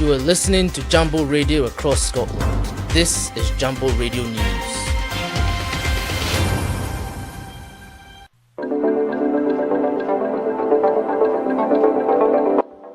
You are listening to Jambo Radio across Scotland. This is Jambo Radio News.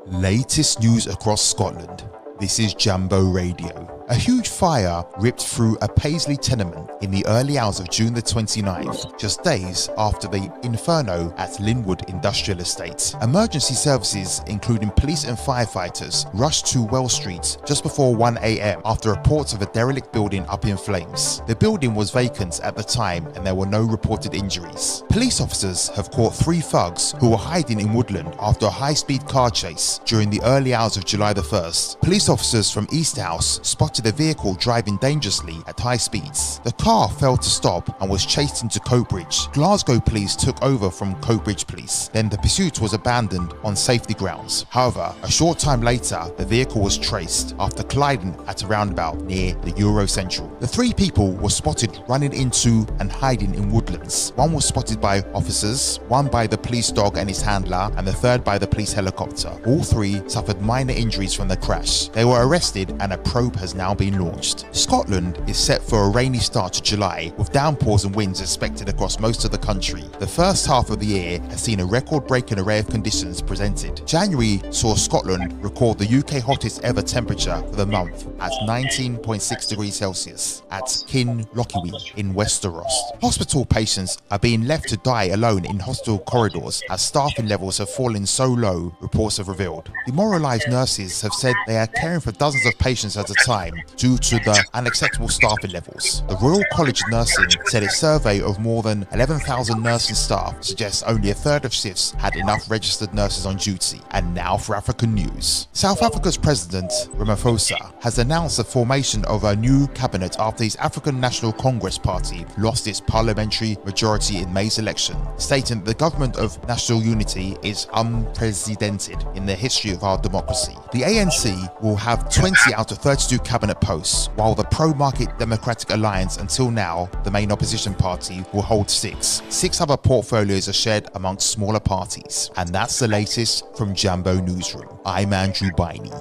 Latest news across Scotland. This is Jambo Radio. A huge fire ripped through a Paisley tenement in the early hours of June the 29th, just days after the inferno at Linwood Industrial Estate. Emergency services, including police and firefighters, rushed to Wells Street just before 1 a.m. after reports of a derelict building up in flames. The building was vacant at the time and there were no reported injuries. Police officers have caught 3 thugs who were hiding in Woodland after a high-speed car chase during the early hours of July the 1st. Police officers from Easthouse spotted a vehicle driving dangerously at high speeds. The car failed to stop and was chased into Coatbridge. Glasgow police took over from Coatbridge police. Then the pursuit was abandoned on safety grounds. However, a short time later, the vehicle was traced after colliding at a roundabout near the Eurocentral. The 3 people were spotted running into and hiding in Woodlands. One was spotted by officers, one by the police dog and his handler, and the third by the police helicopter. All 3 suffered minor injuries from the crash. They were arrested and a probe has now been launched. Scotland is set for a rainy start to July, with downpours and winds expected across most of the country. The first half of the year has seen a record-breaking array of conditions presented. January saw Scotland record the UK hottest ever temperature for the month at 19.6 degrees Celsius at Kinlochwy in Westeros. Hospital patients are being left to die alone in hospital corridors as staffing levels have fallen so low, reports have revealed. Demoralised nurses have said they are caring for dozens of patients at a time due to the unacceptable staffing levels. The Royal College of Nursing said a survey of more than 11,000 nursing staff suggests only a third of shifts had enough registered nurses on duty. And now for African news. South Africa's President Ramaphosa has announced the formation of a new cabinet after his African National Congress party lost its parliamentary majority in May's election, stating that the government of national unity is unprecedented in the history of our democracy. The ANC will have 20 out of 32 cabinet posts, while the pro-market Democratic Alliance, until now the main opposition party, will hold 6. 6 other portfolios are shared amongst smaller parties. And that's the latest from Jambo Newsroom. I'm Andrew Biney.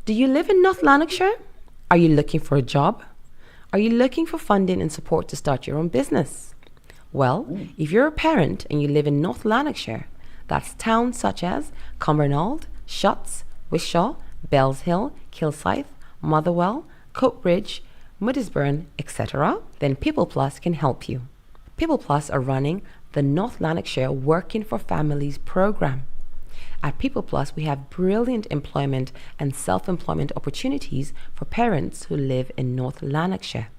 Do you live in North Lanarkshire? Are you looking for a job? Are you looking for funding and support to start your own business? Well, if you're a parent and you live in North Lanarkshire, that's towns such as Cumbernauld, Shotts, Wishaw, Bellshill, Kilsyth, Motherwell, Coatbridge, Moodisburn, etc., then People Plus can help you. People Plus are running the North Lanarkshire Working for Families program. At People Plus, we have brilliant employment and self-employment opportunities for parents who live in North Lanarkshire.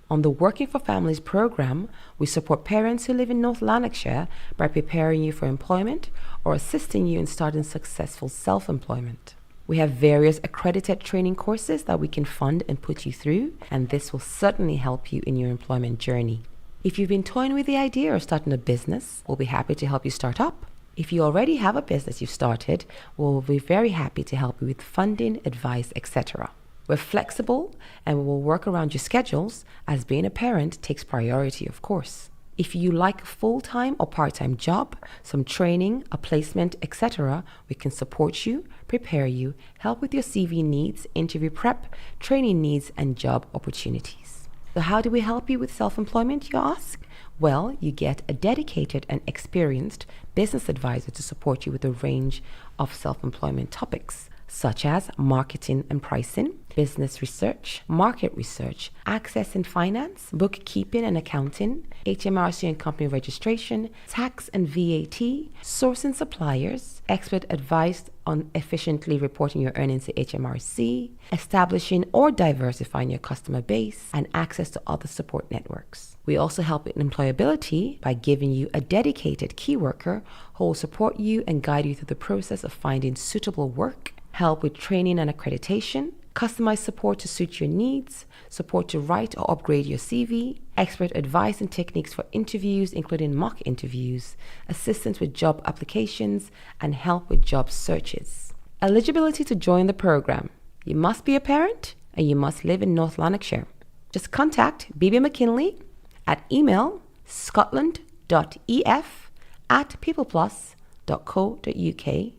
On the Working for Families program, we support parents who live in North Lanarkshire by preparing you for employment or assisting you in starting successful self-employment. We have various accredited training courses that we can fund and put you through, and this will certainly help you in your employment journey. If you've been toying with the idea of starting a business, we'll be happy to help you start up. If you already have a business you've started, we'll be very happy to help you with funding, advice, etc. We're flexible and we will work around your schedules, as being a parent takes priority, of course. If you like a full-time or part-time job, some training, a placement, etc., we can support you, prepare you, help with your CV needs, interview prep, training needs, and job opportunities. So how do we help you with self-employment, you ask? Well, you get a dedicated and experienced business advisor to support you with a range of self-employment topics, such as marketing and pricing, business research, market research, access and finance, bookkeeping and accounting, HMRC and company registration, tax and VAT, sourcing suppliers, expert advice on efficiently reporting your earnings to HMRC, establishing or diversifying your customer base, and access to other support networks. We also help with employability by giving you a dedicated key worker who will support you and guide you through the process of finding suitable work, help with training and accreditation, customized support to suit your needs, support to write or upgrade your CV, expert advice and techniques for interviews, including mock interviews, assistance with job applications, and help with job searches. Eligibility to join the program. You must be a parent and you must live in North Lanarkshire. Just contact Bibi McKinley at email scotland.ef@peopleplus.co.uk. peopleplus.co.uk.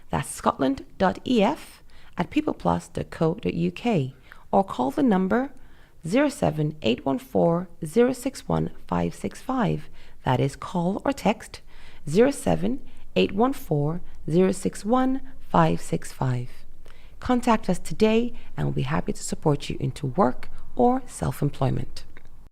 That's scotland.ef@peopleplus.co.uk, or call the number 07814 061 565. That is, call or text 07814 061 565. Contact us today and we'll be happy to support you into work or self-employment.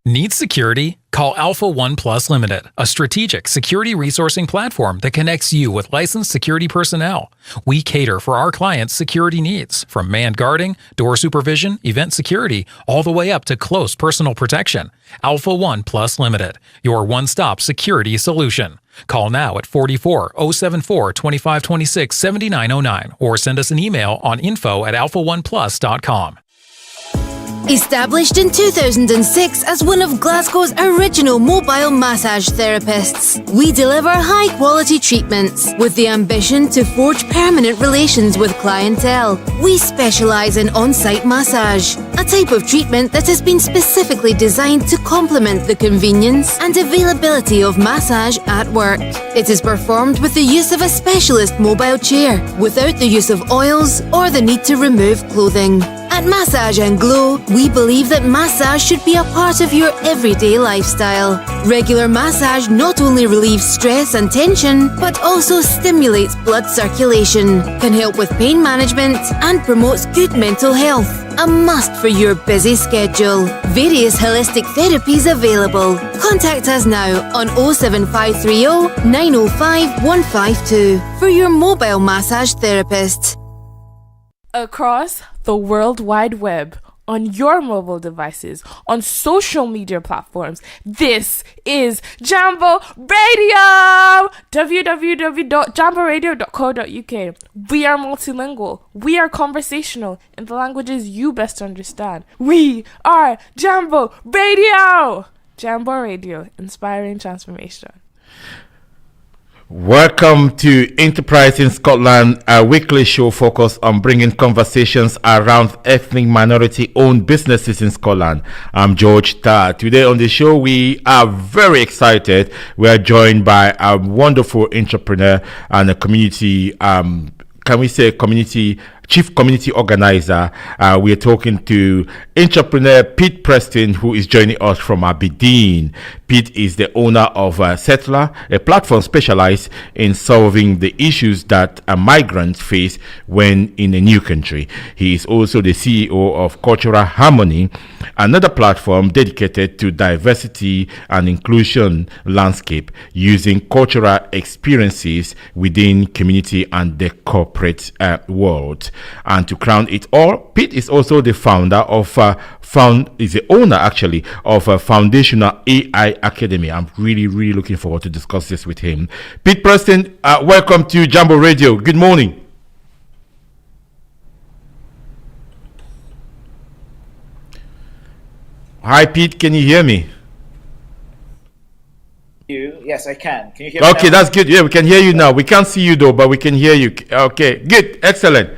Need security? Call Alpha One Plus Limited, a strategic security resourcing platform that connects you with licensed security personnel. We cater for our clients' security needs, from manned guarding, door supervision, event security, all the way up to close personal protection. Alpha One Plus Limited, your one-stop security solution. Call now at 44-074 2526 7909 or send us an email on info@alphaoneplus.com. Established in 2006 as one of Glasgow's original mobile massage therapists, we deliver high-quality treatments with the ambition to forge permanent relations with clientele. We specialise in on-site massage, a type of treatment that has been specifically designed to complement the convenience and availability of massage at work. It is performed with the use of a specialist mobile chair, without the use of oils or the need to remove clothing. At Massage and Glow, we believe that massage should be a part of your everyday lifestyle. Regular massage not only relieves stress and tension, but also stimulates blood circulation, can help with pain management, and promotes good mental health. A must for your busy schedule. Various holistic therapies available. Contact us now on 07530 905 152 for your mobile massage therapist. Across the World Wide Web, on your mobile devices, on social media platforms, this is Jambo Radio! www.jamboradio.co.uk. We are multilingual. We are conversational in the languages you best understand. We are Jambo Radio! Jambo Radio, inspiring transformation. Welcome to Enterprise in Scotland, a weekly show focused on bringing conversations around ethnic minority-owned businesses in Scotland. I'm George Tarr. Today on the show, we are very excited. We are joined by a wonderful entrepreneur and a community, chief community organizer. We are talking to entrepreneur Pete Preston, who is joining us from Aberdeen. Pete is the owner of Settler, a platform specialized in solving the issues that migrants face when in a new country. He is also the CEO of Cultural Harmony, another platform dedicated to diversity and inclusion landscape, using cultural experiences within community and the corporate world. And to crown it all, Pete is also the owner of a foundational AI Academy. I'm really looking forward to discuss this with him. Pete Preston, welcome to Jambo Radio. Good morning. Hi, Pete. Can you hear me? Yes, I can. Can you hear me? Okay, that's good. Yeah, we can hear you now. We can't see you though, but we can hear you. Okay, good, excellent.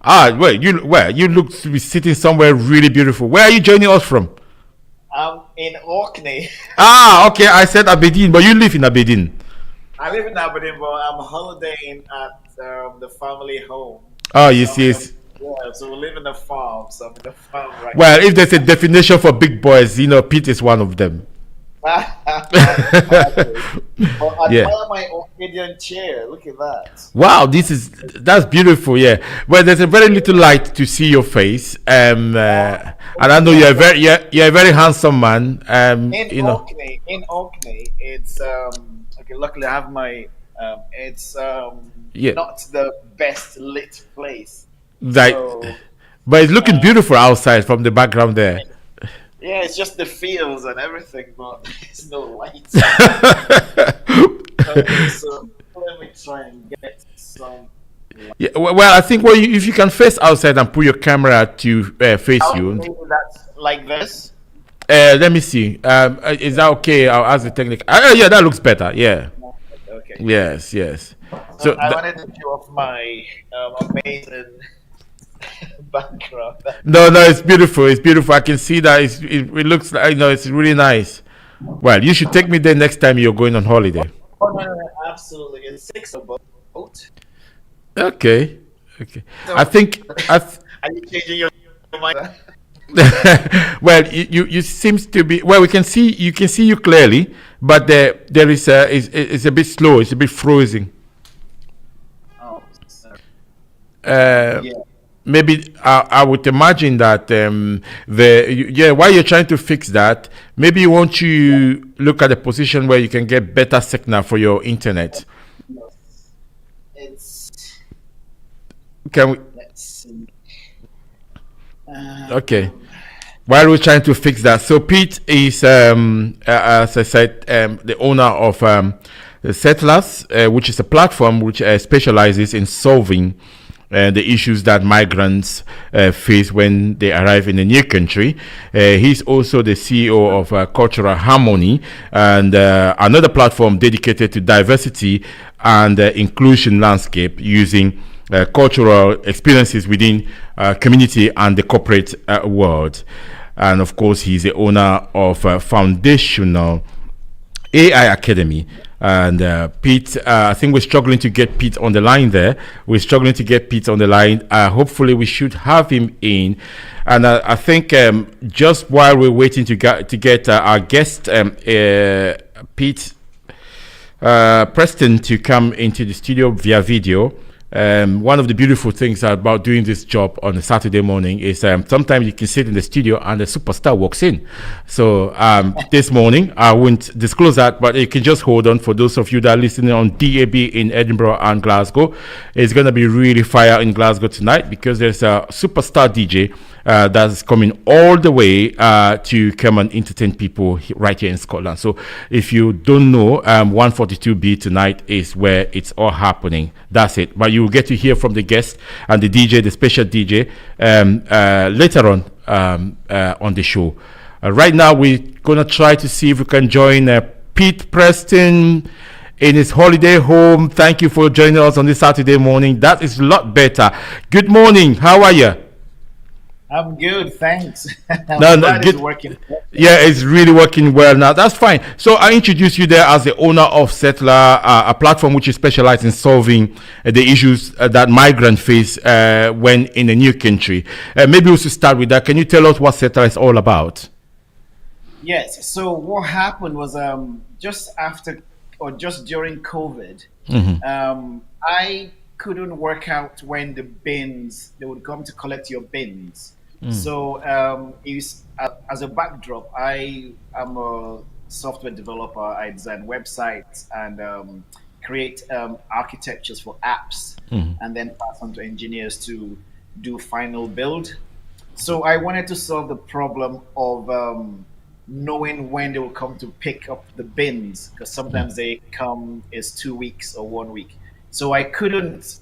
You look to be sitting somewhere really beautiful. Where are you joining us from? I'm in Orkney. Okay. I said Aberdeen, but you live in Aberdeen. I live in Aberdeen, but I'm holidaying at the family home. Oh, yes. Yeah, so we live in the farm. So I'm in the farm right Well, if there's a definition for big boys, Pete is one of them. I admire my Orcadian chair. Look at that. Wow, that's beautiful. Yeah. Well, there's a very little light to see your face, and I know you're a very handsome man. In Orkney, it's okay. Luckily, I have my it's not the best lit place. Right, but it's looking beautiful outside from the background there. Yeah, it's just the fields and everything, but there's no light. So let me try and get some light. Yeah, well, I think if you can face outside and put your camera to face you. That's like this. Let me see. Is that okay? I'll ask the technique. Yeah, that looks better. Yeah. Okay. Yes. So I wanted to show off my amazing background. No, it's beautiful. It's beautiful. I can see that it looks like it's really nice. Well, you should take me there next time you're going on holiday. Oh no, absolutely. It's 6 of Okay. So, I think. are you changing your mind? Well, you seems to be. Well, we can see you clearly, but there is it's a bit slow. It's a bit frozen. Oh, sorry. Yeah. Maybe I would imagine that while you're trying to fix that, maybe you want to look at a position where you can get better signal for your internet. It's. Can we? Let's see. Okay. While we're trying to fix that, so Pete is, as I said, the owner of the Settlers, which is a platform which specializes in solving the issues that migrants face when they arrive in a new country. He's also the CEO of Cultural Harmony, and another platform dedicated to diversity and inclusion landscape using cultural experiences within community and the corporate world. And of course, he's the owner of Foundational AI Academy. And Pete, I think we're struggling to get Pete on the line there. Hopefully, we should have him in. And I think just while we're waiting to get our guest, Pete Preston, to come into the studio via video. One of the beautiful things about doing this job on a Saturday morning is sometimes you can sit in the studio and the superstar walks in. So this morning, I won't disclose that, but you can just hold on for those of you that are listening on DAB in Edinburgh and Glasgow. It's going to be really fire in Glasgow tonight because there's a superstar DJ that's coming all the way to come and entertain people right here in Scotland. So if you don't know, 142B tonight is where it's all happening. That's it. But you will get to hear from the guest and the DJ, the special DJ, later on the show. Right now, we're going to try to see if we can join Pete Preston in his holiday home. Thank you for joining us on this Saturday morning. That is a lot better. Good morning. How are you? I'm good, thanks. It's working. Yeah, it's really working well now. That's fine. So I introduced you there as the owner of Settler, a platform which is specialized in solving the issues that migrants face when in a new country. Maybe we should start with that. Can you tell us what Settler is all about? Yes. So what happened was just after or just during COVID, I couldn't work out when they would come to collect your bins. So as a backdrop, I am a software developer. I design websites and create architectures for apps and then pass on to engineers to do final build. So I wanted to solve the problem of knowing when they will come to pick up the bins, because sometimes they come is 2 weeks or 1 week. So I couldn't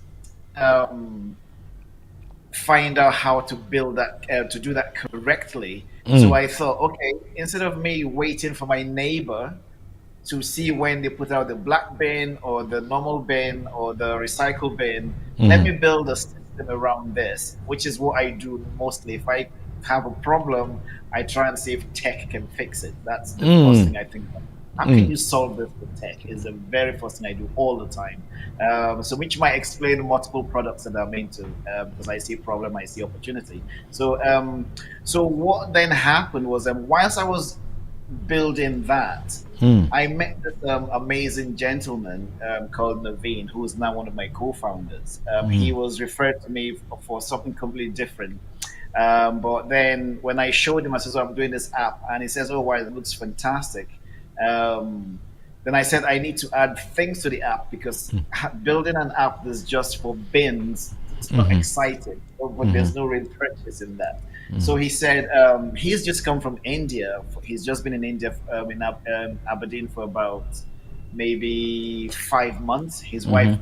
find out how to build that, to do that correctly. So I thought, okay, instead of me waiting for my neighbor to see when they put out the black bin or the normal bin or the recycle bin, let me build a system around this, which is what I do mostly. If I have a problem, I try and see if tech can fix it. That's the first thing I think about. How can you solve this with tech is the very first thing I do all the time. So which might explain multiple products that I'm into, because I see a problem, I see opportunity. So so what then happened was whilst I was building that, I met this amazing gentleman called Naveen, who is now one of my co-founders. He was referred to me for something completely different. But then when I showed him, I said, I'm doing this app, and he says, oh, wow, it looks fantastic. Then I said I need to add things to the app, because building an app that's just for bins, it's not exciting, but there's no real purchase in that. So he said he's just come from India. He's just been in India in Aberdeen for about maybe 5 months. His wife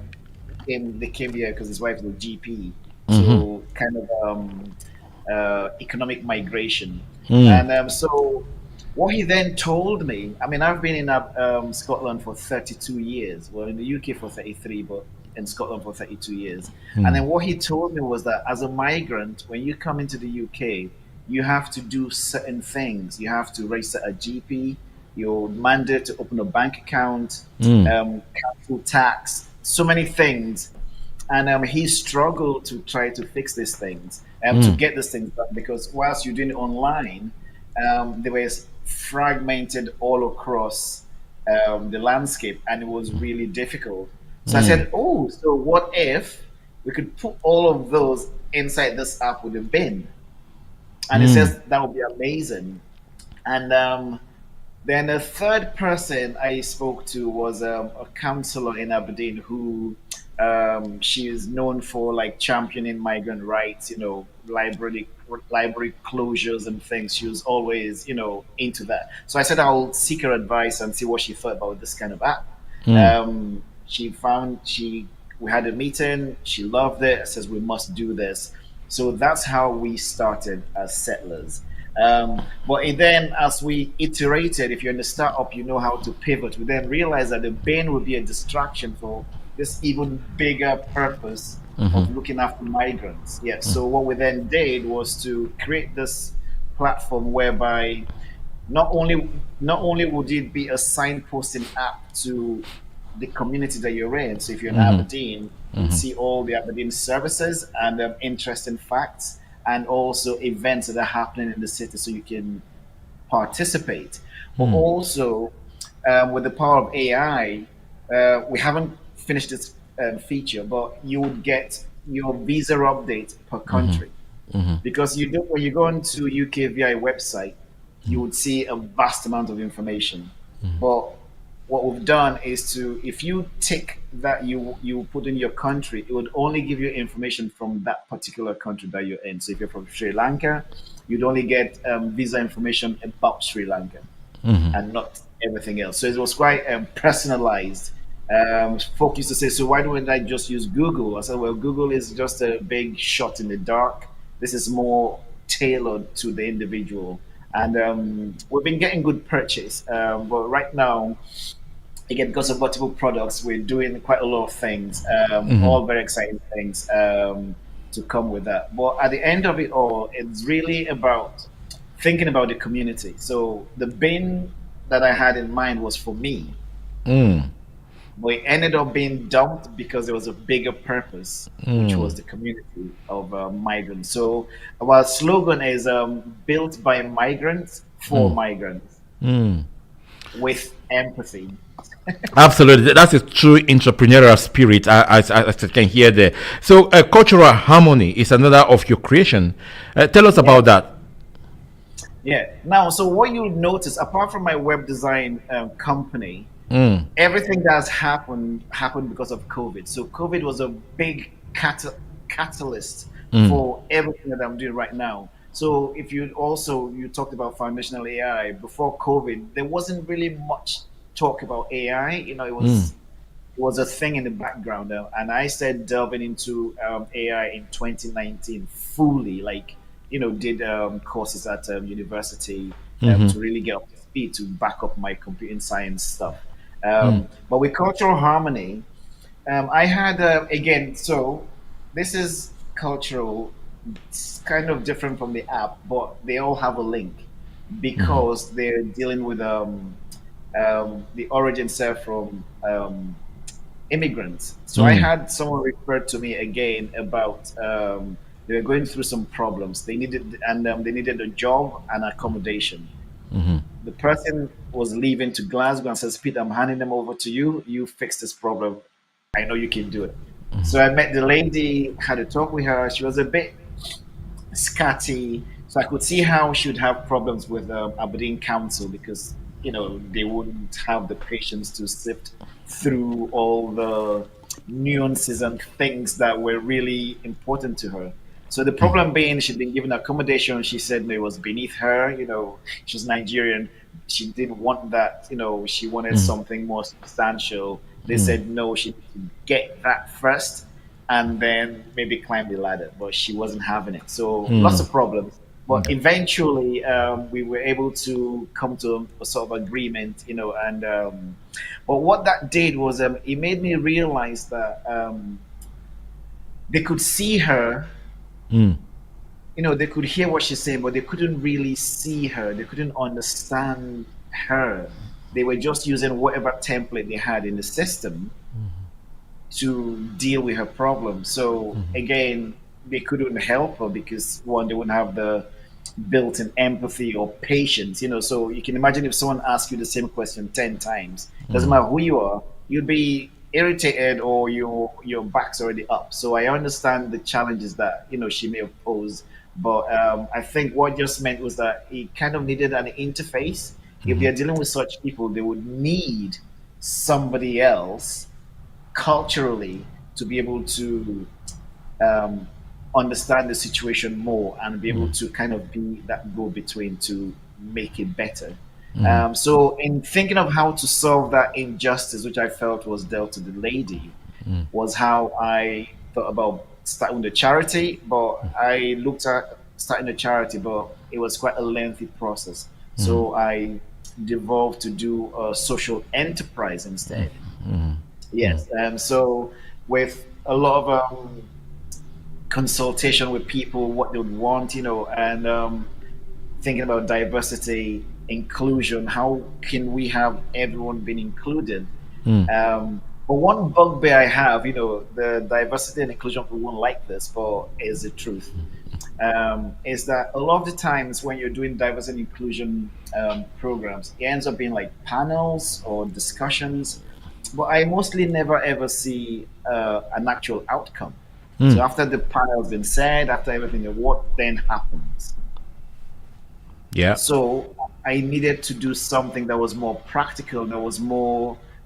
they came here because his wife is a GP, so kind of economic migration. And so what he then told me, I mean, I've been in Scotland for 32 years. Well, in the UK for 33, but in Scotland for 32 years. And then what he told me was that as a migrant, when you come into the UK, you have to do certain things. You have to register a GP, you're mandated to open a bank account, cancel tax, so many things, and he struggled to try to fix these things, to get these things done, because whilst you're doing it online, they were fragmented all across the landscape, and it was really difficult. So I said, oh, so what if we could put all of those inside this app with a bin? And he says that would be amazing. And then the third person I spoke to was a counselor in Aberdeen who she is known for like championing migrant rights, library closures and things. She was always, into that. So I said I'll seek her advice and see what she thought about this kind of app. We had a meeting. She loved it. Says we must do this. So that's how we started as Settlers. But then as we iterated, if you're in the startup, you know how to pivot. We then realized that the bin would be a distraction for this even bigger purpose of looking after migrants. Yeah. So what we then did was to create this platform whereby not only would it be a signposting app to the community that you're in. So if you're in Aberdeen, you see all the Aberdeen services and interesting facts, and also events that are happening in the city, so you can participate. But also, with the power of AI, we haven't finished this feature, but you would get your visa update per country. Because when you go into UKVI website, you would see a vast amount of information. But what we've done is if you tick that you put in your country, it would only give you information from that particular country that you're in. So if you're from Sri Lanka, you'd only get visa information about Sri Lanka and not everything else. So it was quite personalized. Folk used to say, so why don't I just use Google? I said, well, Google is just a big shot in the dark. This is more tailored to the individual. And we've been getting good purchase. But right now, again, because of multiple products, we're doing quite a lot of things, all very exciting things to come with that. But at the end of it all, it's really about thinking about the community. So the bin that I had in mind was for me. But it ended up being dumped because there was a bigger purpose, which was the community of migrants. So our slogan is built by migrants for migrants with empathy. Absolutely, that's a true entrepreneurial spirit. I can hear there. So, cultural harmony is another of your creation. Tell us about that. Yeah. Now, so what you'll notice, apart from my web design company, everything that's happened because of COVID. So COVID was a big catalyst for everything that I'm doing right now. So if you talked about foundational AI before COVID, there wasn't really much talk about AI. It was a thing in the background, and I started delving into AI in 2019 fully. Did courses at university to really get up to speed to back up my computing science stuff. But with cultural harmony, I had again. So this is cultural. It's kind of different from the app, but they all have a link because they're dealing with the origins from immigrants. So I had someone refer to me again about they were going through some problems. They needed a job and accommodation. The person was leaving to Glasgow and says, Pete, I'm handing them over to you. You fix this problem. I know you can do it. So I met the lady, had a talk with her. She was a bit scatty. So I could see how she would have problems with Aberdeen Council because, they wouldn't have the patience to sift through all the nuances and things that were really important to her. So the problem being she'd been given accommodation. She said it was beneath her. She's Nigerian. She didn't want that. She wanted something more substantial. They said no, she needed to get that first and then maybe climb the ladder. But she wasn't having it. So lots of problems. But eventually we were able to come to a sort of agreement, and but what that did was it made me realize that they could see her. They could hear what she's saying, but they couldn't really see her. They couldn't understand her. They were just using whatever template they had in the system to deal with her problem. So again, they couldn't help her because one, they wouldn't have the built-in empathy or patience, So you can imagine if someone asks you the same question 10 times, doesn't matter who you are, you'd be irritated or your back's already up. So I understand the challenges that she may have posed, but I think what just meant was that it kind of needed an interface. If they're dealing with such people, they would need somebody else culturally to be able to understand the situation more and be able to kind of be that go-between to make it better. So in thinking of how to solve that injustice, which I felt was dealt to the lady, was how I thought about starting the charity. But I looked at starting a charity, but it was quite a lengthy process. So I devolved to do a social enterprise instead. Yes, and so with a lot of consultation with people, what they would want, and thinking about diversity, inclusion, how can we have everyone being included? But one bugbear I have, the diversity and inclusion people won't like this, but is the truth. Is that a lot of the times when you're doing diversity and inclusion programs, it ends up being like panels or discussions, but I mostly never ever see an actual outcome. So after the panel has been said, after everything, what then happens? Yeah. So I needed to do something that was more practical, that was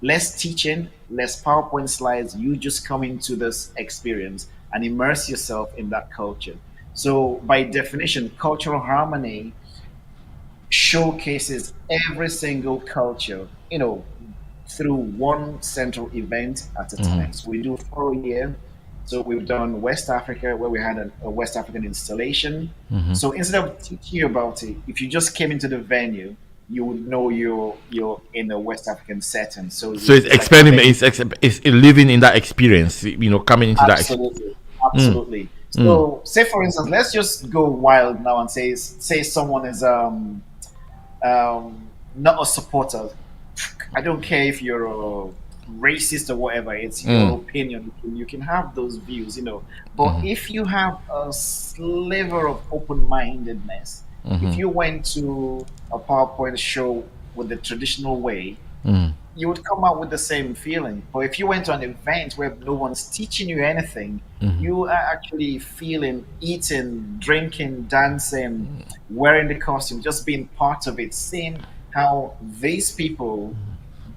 less teaching, less PowerPoint slides. You just come into this experience and immerse yourself in that culture. So by definition, cultural harmony showcases every single culture, through one central event at a time. So we do 4 a year. So we've done West Africa, where we had a West African installation. So instead of teaching you about it, if you just came into the venue, you would know you're in a West African setting. So it's experiment. It's living in that experience. Coming into absolutely, that. Absolutely. So say for instance, let's just go wild now and say someone is not a supporter. I don't care if you're a racist or whatever, it's your opinion. You can have those views, But if you have a sliver of open-mindedness, if you went to a PowerPoint show with the traditional way, you would come out with the same feeling. But if you went to an event where no one's teaching you anything, you are actually feeling, eating, drinking, dancing, wearing the costume, just being part of it, seeing how these people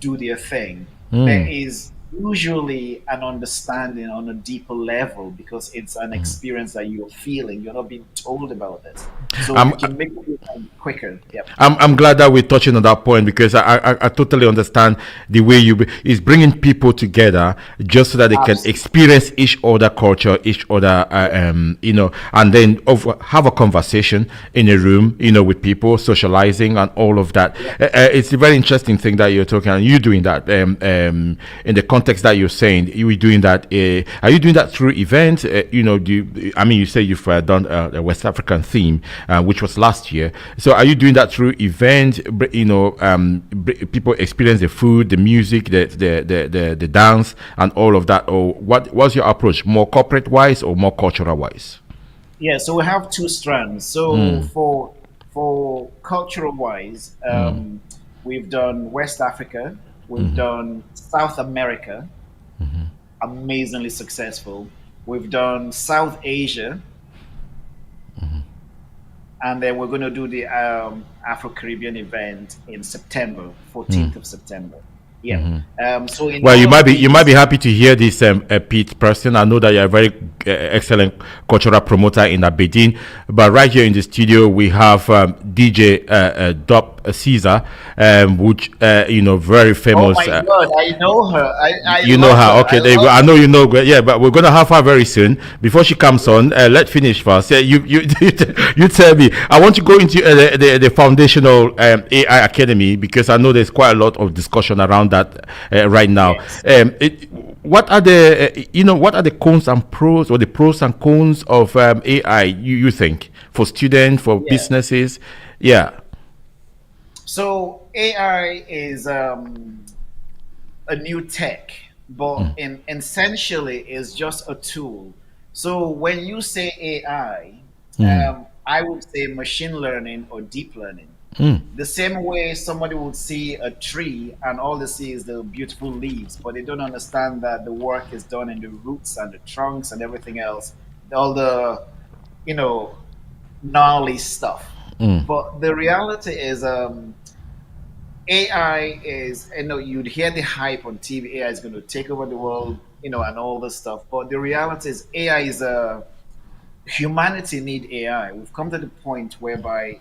do their thing. There is usually an understanding on a deeper level because it's an experience that you're feeling. You're not being told about this. So you can make it quicker. Yep. I'm glad that we're touching on that point because I totally understand the way is bringing people together just so that they can experience each other culture, each other, and then have a conversation in a room, with people, socializing and all of that. It's a very interesting thing that you're talking, and you're doing that in the context that you're saying. You were doing that. Are you doing that through events? You say you've done a West African theme, which was last year. So are you doing that through events? People experience the food, the music, the dance, and all of that. Or what's your approach? More corporate wise or more cultural wise? Yeah. So we have two strands. So for cultural wise, we've done West Africa. We've done South America, amazingly successful. We've done South Asia, and then we're going to do the Afro-Caribbean event in September, 14th of September. Yeah. So you might be happy to hear this, Pete Preston. I know that you're a very excellent cultural promoter in Aberdeen, but right here in the studio we have DJ Dop Caesar, which very famous. Oh my God, I know her. You know her. Okay, there you go. I know you know. Yeah, but we're gonna have her very soon. Before she comes on, let's finish first. You tell me. I want to go into the foundational AI Academy because I know there's quite a lot of discussion around that right now. Yes. What are the cons and pros, or the pros and cons of AI? You think for students, for businesses? Yeah. So AI is a new tech but in essentially is just a tool. So when you say AI, I would say machine learning or deep learning. The same way somebody would see a tree and all they see is the beautiful leaves, but they don't understand that the work is done in the roots and the trunks and everything else, all the, you know, gnarly stuff. But the reality is, AI is, you'd hear the hype on TV, AI is going to take over the world, and all this stuff. But the reality is, AI is humanity need AI. We've come to the point whereby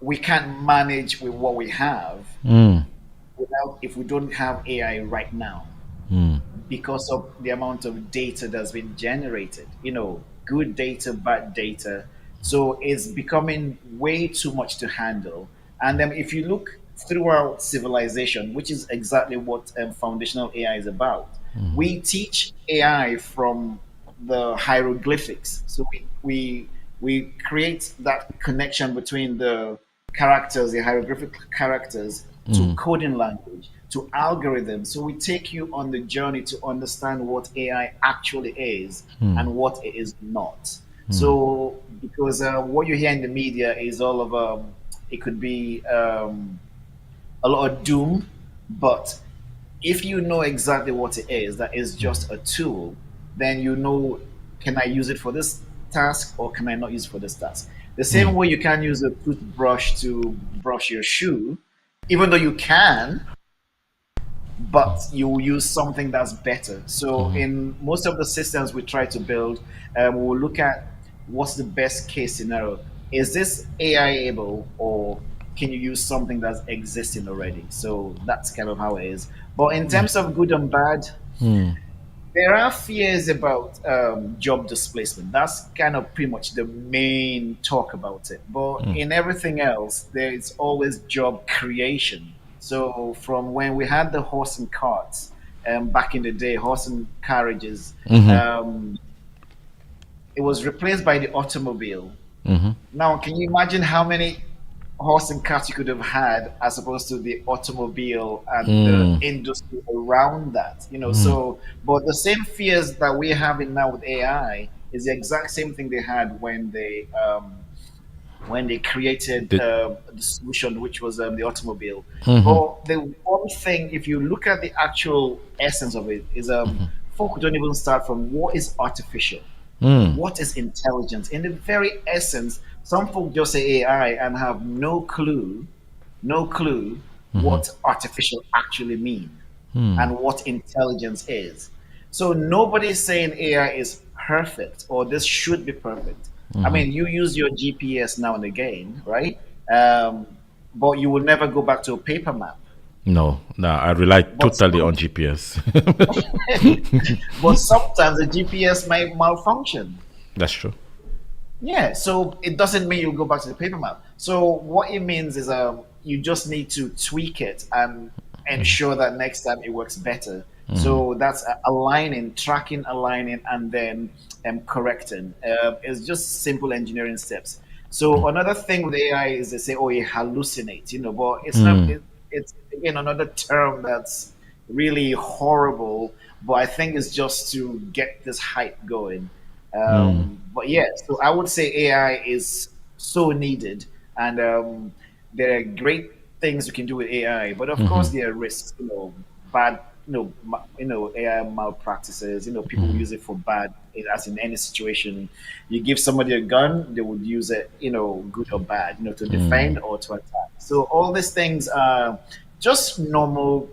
we can't manage with what we have without if we don't have AI right now because of the amount of data that's been generated. Good data, bad data. So it's becoming way too much to handle. And then if you look throughout civilization, which is exactly what foundational AI is about, we teach AI from the hieroglyphics. So we create that connection between the characters, the hieroglyphic characters, to coding language, to algorithms. So we take you on the journey to understand what AI actually is and what it is not. So because what you hear in the media is all of it could be a lot of doom, but if you know exactly what it is, that is just a tool, then can I use it for this task or can I not use it for this task? The same way you can't use a toothbrush to brush your shoe, even though you can, but you use something that's better. So in most of the systems we try to build, we'll look at what's the best case scenario. Is this AI able, or can you use something that's existing already? So that's kind of how it is. But in terms of good and bad, there are fears about job displacement. That's kind of pretty much the main talk about it. But in everything else, there is always job creation. So from when we had the horse and carts back in the day, horse and carriages, it was replaced by the automobile. Now, can you imagine how many horse and cart you could have had as opposed to the automobile and the industry around that? So, but the same fears that we're having now with AI is the exact same thing they had when they created the solution, which was the automobile. But the one thing, if you look at the actual essence of it, is folk don't even start from what is artificial. What is intelligence? In the very essence, some folk just say AI and have no clue what artificial actually mean and what intelligence is. So nobody's saying AI is perfect or this should be perfect. I mean, you use your GPS now and again, right? But you will never go back to a paper map. No, I rely totally on GPS. But sometimes the GPS might malfunction. That's true. Yeah, so it doesn't mean you'll go back to the paper map. So what it means is you just need to tweak it and ensure that next time it works better. So that's tracking, aligning, and then correcting. It's just simple engineering steps. So another thing with AI is they say, it hallucinates, but it's not. It's again another term that's really horrible, but I think it's just to get this hype going. But yeah, so I would say AI is so needed, and there are great things you can do with AI, but of course there are risks, bad, AI malpractices. People use it for bad, as in any situation. You give somebody a gun, they would use it, good or bad, to defend or to attack. So all these things are just normal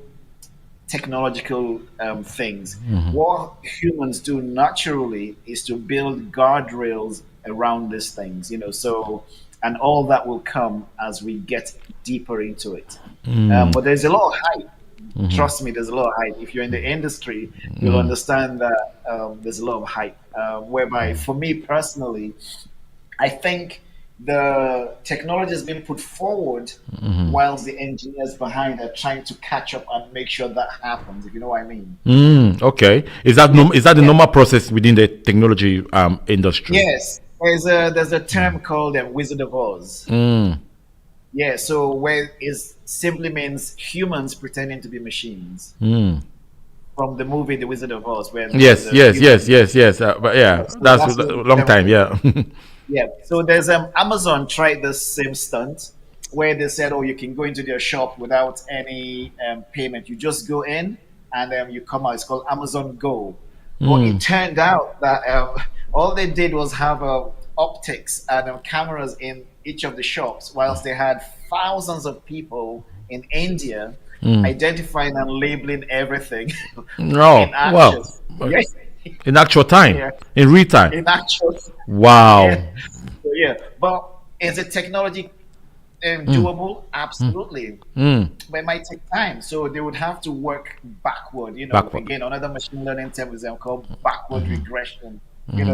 technological things. What humans do naturally is to build guardrails around these things, so, and all that will come as we get deeper into it. But there's a lot of hype. Trust me, there's a lot of hype. If you're in the industry, you'll understand that there's a lot of hype. Whereby, for me personally, I think the technology has been put forward whilst the engineers behind are trying to catch up and make sure that happens, if you know what I mean. Okay. Is that the normal process within the technology industry? Yes. There's a term called Wizard of Oz. Yeah, so where is simply means humans pretending to be machines. From the movie The Wizard of Oz, where Yes, the yes, human, yes, yes, yes. But yeah, so that's that's a what long time. Yeah. yeah. So there's Amazon tried the same stunt where they said, oh, you can go into their shop without any payment. You just go in and you come out. It's called Amazon Go. But it turned out that all they did was have optics and cameras in each of the shops, whilst they had thousands of people in India identifying and labeling everything No. in Wow. action. Yes. In actual time, Yeah. in real time. In action. Wow. Yeah. So, yeah. But is it technology doable? Absolutely. But it might take time. So they would have to work backward. Backward. Again, another machine learning term is called backward regression.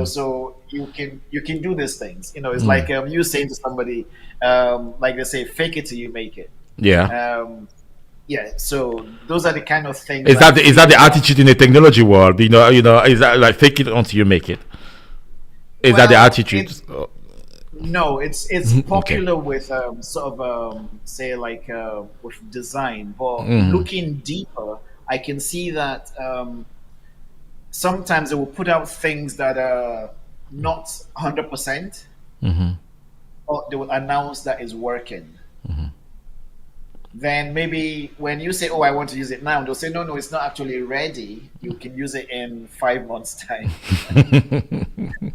So you can do these things. It's like you saying to somebody, like they say, fake it till you make it. Yeah. Yeah. So those are the kind of things. Is that the attitude in the technology world? Is that like fake it until you make it? Is that the attitude? No, it's popular with sort of say like with design, but looking deeper, I can see that sometimes they will put out things that are not 100%, or they will announce that is working. Then maybe when you say, "Oh, I want to use it now," they'll say, "No, it's not actually ready. You can use it in 5 months' time."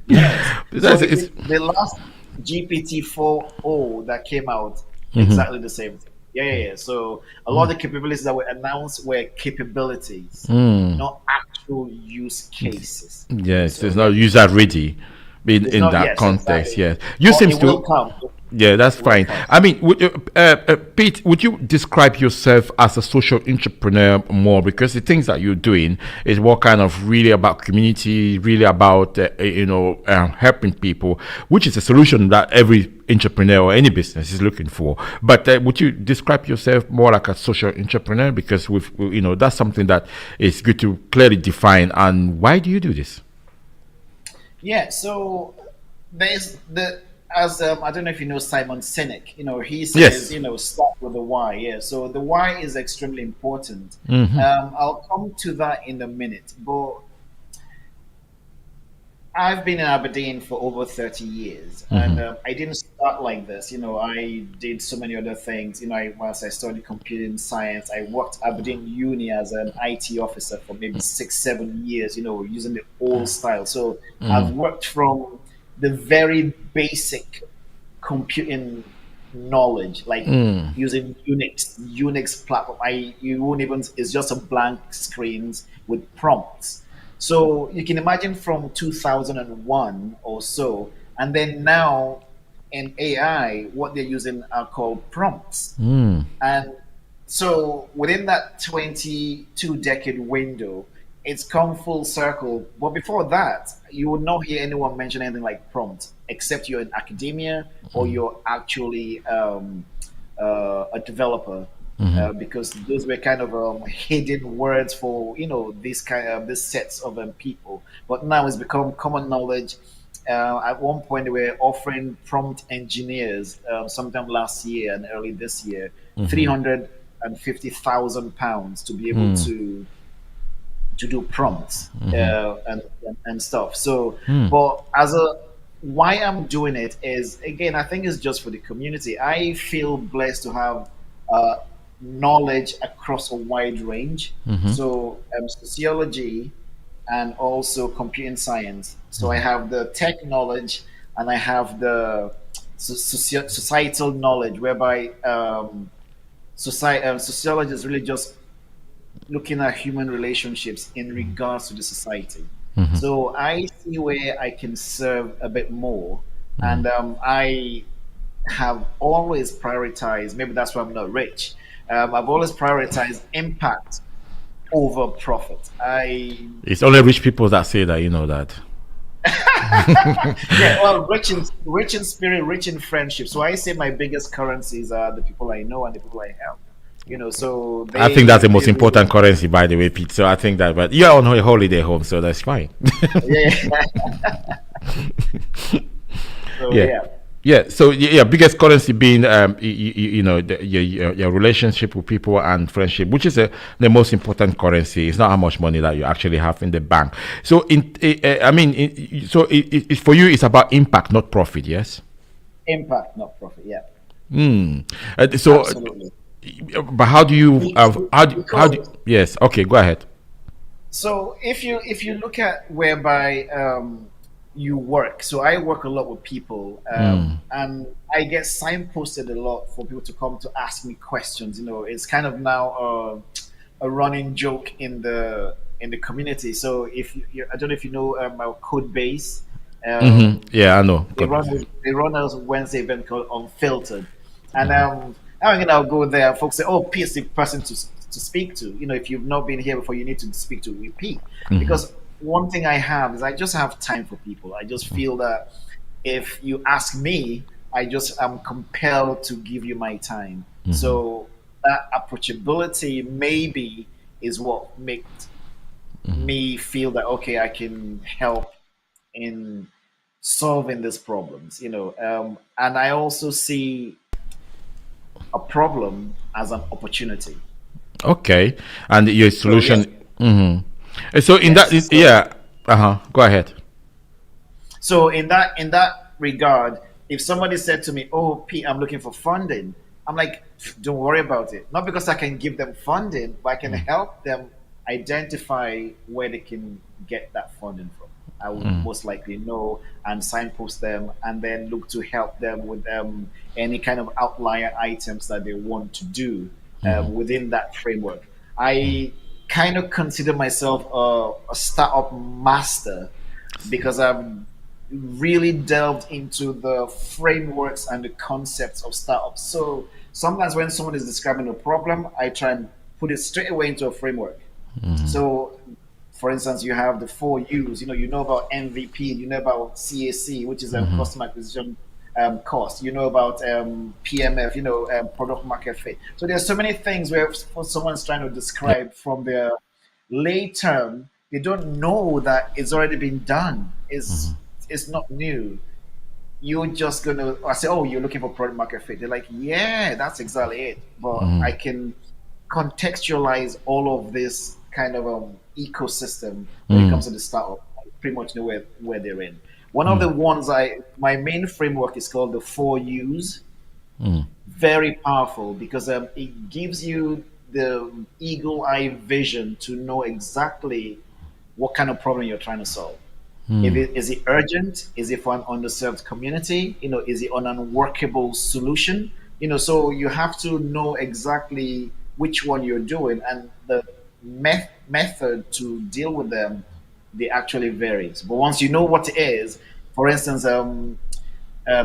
Yes. So the last GPT-4o that came out, exactly the same thing. Yeah. So a lot of the capabilities that were announced were capabilities, not actual use cases. Yes, So it's not user ready in not, that yes, context. exactly. Yes, you But seems it to. will come. Yeah, that's fine. I mean, Pete, would you describe yourself as a social entrepreneur more? Because the things that you're doing is what kind of really about community, really about helping people, which is a solution that every entrepreneur or any business is looking for. But would you describe yourself more like a social entrepreneur? Because that's something that is good to clearly define. And why do you do this? Yeah. So there's as I don't know if you know Simon Sinek. He says, Yes. start with the why. Yeah. So the why is extremely important. I'll come to that in a minute. But I've been in Aberdeen for over 30 years, and I didn't start like this. I did so many other things. Whilst I studied computing science, I worked at Aberdeen Uni as an IT officer for maybe 6-7 years. Using the old style. So I've worked from the very basic computing knowledge, like using Unix platform. You won't even. It's just a blank screens with prompts. So you can imagine from 2001 or so, and then now in AI, what they're using are called prompts. And so within that 22-decade window, it's come full circle. But before that, you would not hear anyone mention anything like prompt, except you're in academia or you're actually a developer. Because those were kind of hidden words for these sets of people. But now it's become common knowledge. At one point, they were offering prompt engineers, sometime last year and early this year, £350,000 to be able to do prompts and stuff. So, but why I'm doing it is, again, I think it's just for the community. I feel blessed to have knowledge across a wide range. So sociology and also computing science. So I have the tech knowledge and I have the societal knowledge, whereby sociology is really just looking at human relationships in regards to the society. So I see where I can serve a bit more, and I have always prioritized, maybe that's why I'm not rich, I've always prioritized impact over profit. It's only rich people that say that, that. Yeah, well, rich in spirit, rich in friendship. So I say my biggest currencies are the people I know and the people I help. So I think that's the most important currency, by the way, Pete. So I think that, but you're on a holiday home, so that's fine. Yeah. So, yeah. Yeah, so yeah, biggest currency being you know your relationship with people and friendship, which is the most important currency. It's not how much money that you actually have in the bank. So for you, it's about impact, not profit. Yes. Impact, not profit. Yeah. So, Absolutely. but how do you yes? Okay, go ahead. So if you look at whereby you work, so I work a lot with people, and I get signposted a lot for people to come to ask me questions. You know, it's kind of now a running joke in the community. So I don't know if you know our code base. Yeah, I know. They run a Wednesday event called Unfiltered, and I'll go there. Folks say, "Oh, P is the person to speak to." You know, if you've not been here before, you need to speak to P, because one thing I have is I just have time for people. I just feel that if you ask me, I just am compelled to give you my time. So that approachability maybe is what makes me feel that okay, I can help in solving these problems. You know, and I also see a problem as an opportunity. Okay, and your solution. So, yes. So in go ahead. So in that regard, if somebody said to me, "Oh, Pete, I'm looking for funding," I'm like, "Don't worry about it." Not because I can give them funding, but I can help them identify where they can get that funding from. I would most likely know and signpost them, and then look to help them with any kind of outlier items that they want to do within that framework. I kind of consider myself a startup master because I've really delved into the frameworks and the concepts of startups. So sometimes when someone is describing a problem, I try and put it straight away into a framework. So, for instance, you have the 4 U's. You know about MVP. You know about CAC, which is customer acquisition cost. You know about PMF. You know, product market fit. So there's so many things where someone's trying to describe from their lay term, they don't know that it's already been done. It's not new. You're just gonna. I say, oh, you're looking for product market fit. They're like, yeah, that's exactly it. But I can contextualize all of this kind of ecosystem when it comes to the startup. I pretty much know where they're in. One of the ones my main framework is called the 4 U's. Very powerful because it gives you the eagle eye vision to know exactly what kind of problem you're trying to solve. Is it urgent? Is it for an underserved community? You know, is it an unworkable solution? You know, so you have to know exactly which one you're doing, and the method to deal with them, they actually varies. But once you know what it is, for instance,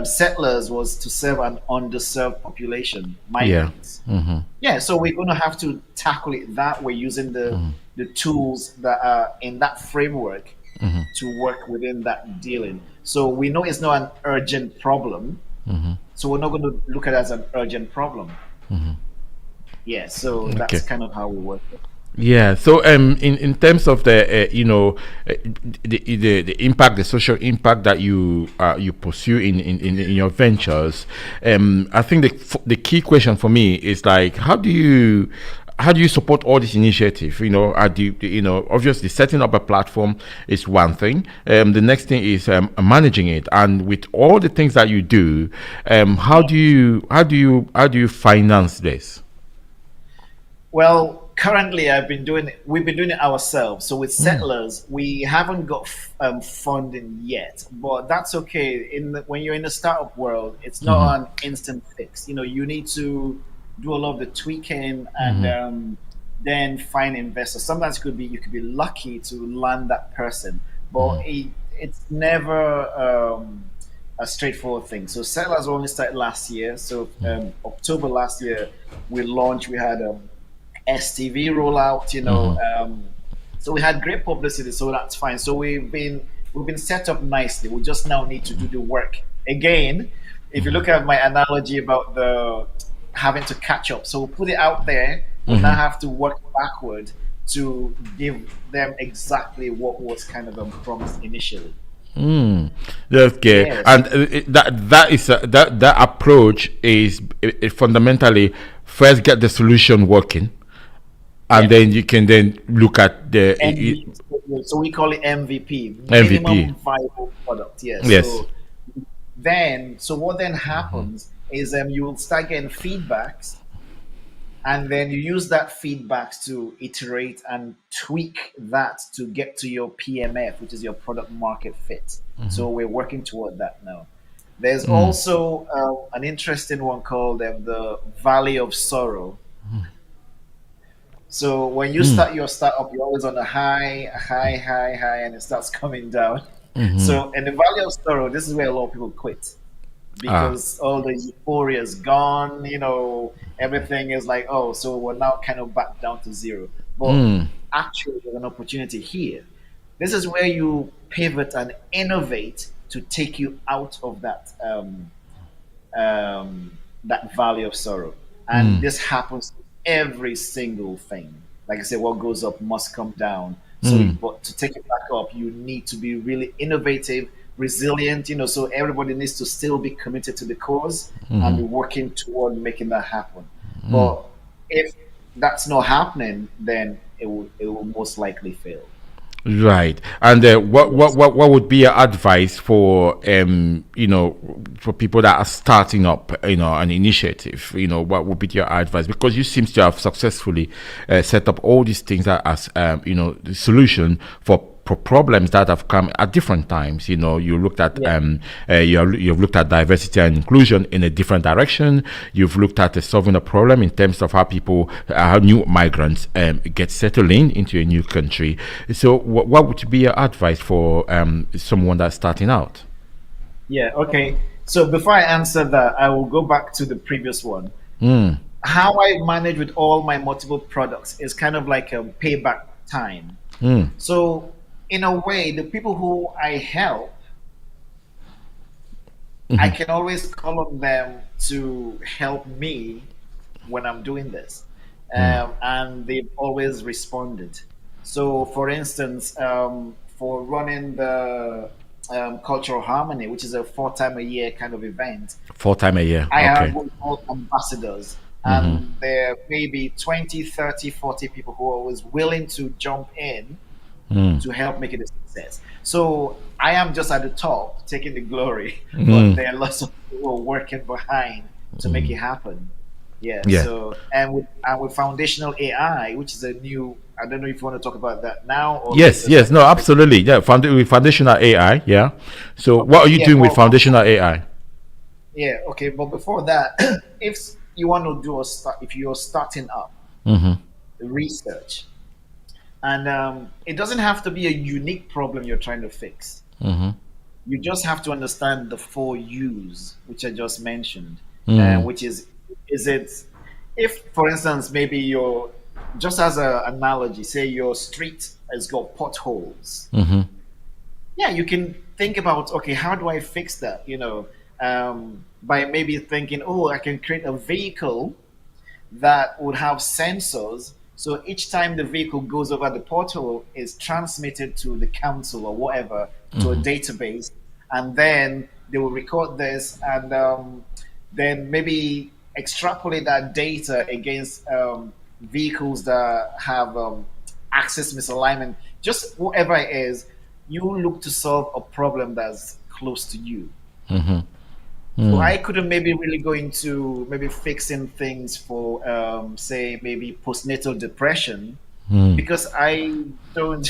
settlers was to serve an underserved population, migrants. Yeah, so we're going to have to tackle it that way using the tools that are in that framework to work within that dealing. So we know it's not an urgent problem, so we're not going to look at it as an urgent problem. Yeah, so that's kind of how we work. Yeah. So in terms of the the impact, the social impact that you pursue in your ventures, I think the key question for me is like, how do you support all this initiative? You know, obviously setting up a platform is one thing. The next thing is managing it, and with all the things that you do, how do you finance this? Well, currently we've been doing it ourselves. So with settlers, we haven't got funding yet, but that's okay. When you're in the startup world, it's not an instant fix. You know, you need to do a lot of the tweaking and then find investors. Sometimes you could be lucky to land that person, but it's never a straightforward thing. So settlers only started last year. So October last year, we launched. We had STV rollout, you know, so we had great publicity, so that's fine. So we've been set up nicely. We just now need to do the work again. If you look at my analogy about the having to catch up, so we'll put it out there, we now have to work backward to give them exactly what was kind of promised initially. Okay, Yes. and that approach is fundamentally first get the solution working, and then you can then look at the So we call it MVP, MVP. minimum viable product. Yes. Yes. So what then happens is you will start getting feedbacks, and then you use that feedbacks to iterate and tweak that to get to your PMF, which is your product market fit. So we're working toward that now. There's also an interesting one called the Valley of Sorrow. So when you start your startup, you're always on a high, and it starts coming down. So in the Valley of Sorrow, this is where a lot of people quit because all the euphoria is gone. Everything is like, oh, so we're now kind of back down to zero. But actually, there's an opportunity here. This is where you pivot and innovate to take you out of that that Valley of Sorrow. And this happens to every single thing. Like I said, what goes up must come down. So, but to take it back up, you need to be really innovative, resilient. So everybody needs to still be committed to the cause and be working toward making that happen. But if that's not happening, then it will most likely fail. Right. And what would be your advice for for people that are starting up an initiative? What would be your advice? Because you seem to have successfully set up all these things as the solution for problems that have come at different times. You looked at you've looked at diversity and inclusion in a different direction. You've looked at solving a problem in terms of how new migrants get settled into a new country. So what would be your advice for someone that's starting out? Yeah, okay. So before I answer that, I will go back to the previous one. How I manage with all my multiple products is kind of like a payback time. So in a way, the people who I help, I can always call on them to help me when I'm doing this. And they've always responded. So, for instance, for running the Cultural Harmony, which is a 4-time-a-year kind of event. 4 times a year. I Okay. have what we call ambassadors. And there may be 20, 30, 40 people who are always willing to jump in to help make it a success. So I am just at the top taking the glory, but there are lots of people working behind to make it happen. Yeah. So and with foundational AI, which is a new, I don't know if you want to talk about that now or Yes, no, absolutely. Yeah, with foundational AI, yeah. So what are you doing with foundational AI? Yeah, okay, but before that, if you want to do if you're starting up research, and it doesn't have to be a unique problem you're trying to fix. You just have to understand the 4 U's, which I just mentioned, which is it, if, for instance, maybe just as an analogy, say your street has got potholes. Yeah, you can think about, okay, how do I fix that? By maybe thinking, oh, I can create a vehicle that would have sensors. So each time the vehicle goes over the pothole, is transmitted to the council or whatever, to a database, and then they will record this, and then maybe extrapolate that data against vehicles that have access misalignment. Just whatever it is, you look to solve a problem that's close to you. So I couldn't maybe really go into maybe fixing things for, say, maybe postnatal depression, because I don't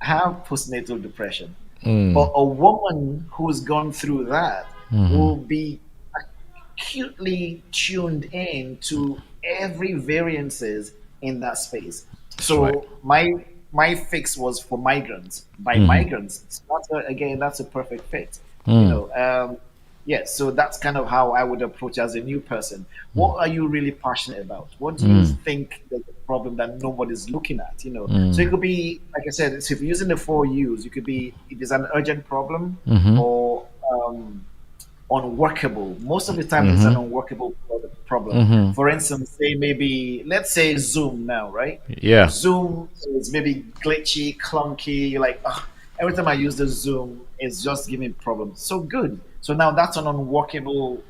have postnatal depression. But a woman who's gone through that will be acutely tuned in to every variances in that space. So my fix was for migrants. By migrants, it's not again, that's a perfect fit. So that's kind of how I would approach as a new person. What are you really passionate about? What do you think is the problem that nobody's looking at? So it could be, like I said, so if you're using the 4 U's, you could be, if it's an urgent problem or unworkable. Most of the time, it's an unworkable problem. For instance, let's say Zoom now, right? Yeah. Zoom is maybe glitchy, clunky. You're like, Every time I use the Zoom, it's just giving me problems. So good. So now that's an unworkable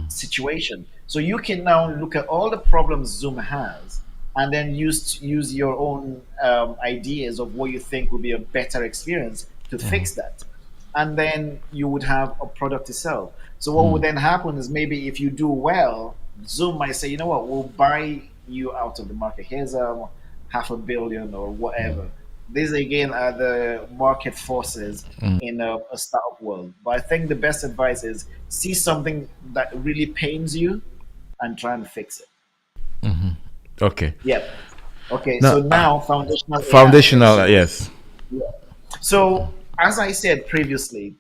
situation. So you can now look at all the problems Zoom has, and then use your own ideas of what you think would be a better experience to fix that, and then you would have a product to sell. So what would then happen is, maybe if you do well, Zoom might say, you know what, we'll buy you out of the market. Here's $500 million or whatever. These again are the market forces in a startup world. But I think the best advice is, see something that really pains you and try and fix it. Okay. Yep. Okay. Now, So now foundational. Foundational, AI. yes. So as I said previously,